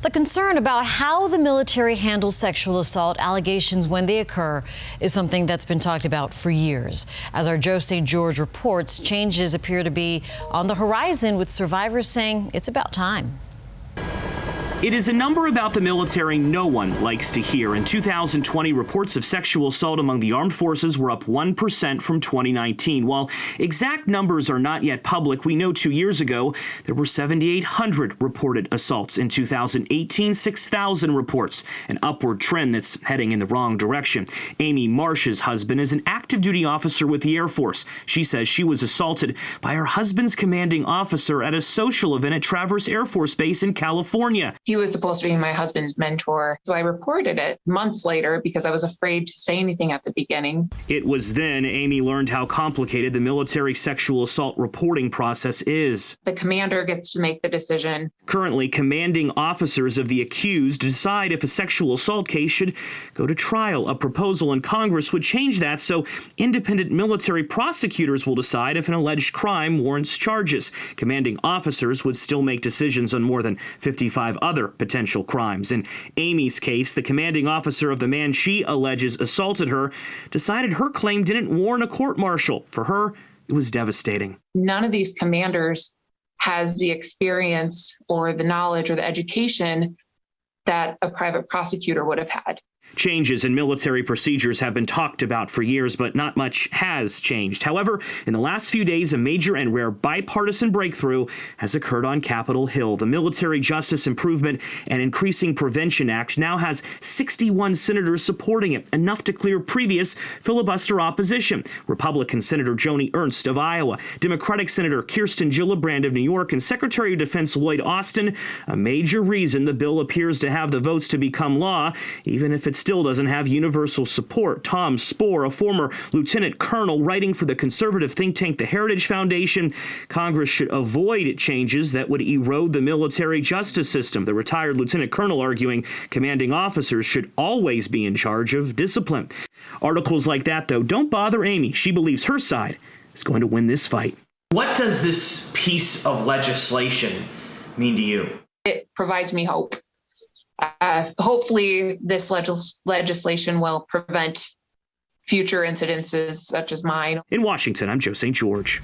The concern about how the military handles sexual assault allegations when they occur is something that's been talked about for years. As our Joe St. George reports, changes appear to be on the horizon, with survivors saying it's about time. It is a number about the military no one likes to hear. In 2020, reports of sexual assault among the armed forces were up 1% from 2019. While exact numbers are not yet public, we know 2 years ago there were 7,800 reported assaults. In 2018, 6,000 reports, an upward trend that's heading in the wrong direction. Amy Marsh's husband is an active duty officer with the Air Force. She says she was assaulted by her husband's commanding officer at a social event at Traverse Air Force Base in California. He was supposed to be my husband's mentor, so I reported it months later because I was afraid to say anything at the beginning. It was then Amy learned how complicated the military sexual assault reporting process is. The commander gets to make the decision. Currently, commanding officers of the accused decide if a sexual assault case should go to trial. A proposal in Congress would change that so independent military prosecutors will decide if an alleged crime warrants charges. Commanding officers would still make decisions on more than 55 other potential crimes. In Amy's case, the commanding officer of the man she alleges assaulted her decided her claim didn't warrant a court-martial. For her, it was devastating. None of these commanders has the experience or the knowledge or the education that a private prosecutor would have had. Changes in military procedures have been talked about for years, but not much has changed. However, in the last few days, a major and rare bipartisan breakthrough has occurred on Capitol Hill. The Military Justice Improvement and Increasing Prevention Act now has 61 senators supporting it, enough to clear previous filibuster opposition. Republican Senator Joni Ernst of Iowa, Democratic Senator Kirsten Gillibrand of New York, and Secretary of Defense Lloyd Austin. A major reason the bill appears to have the votes to become law, even if it still doesn't have universal support. Tom Spohr, a former lieutenant colonel writing for the conservative think tank the Heritage Foundation, Congress should avoid changes that would erode the military justice system. The retired lieutenant colonel arguing commanding officers should always be in charge of discipline. Articles like that, though, don't bother Amy. She believes her side is going to win this fight. What does this piece of legislation mean to you? It provides me hope. Hopefully, this legislation will prevent future incidences such as mine. In Washington, I'm Joe St. George.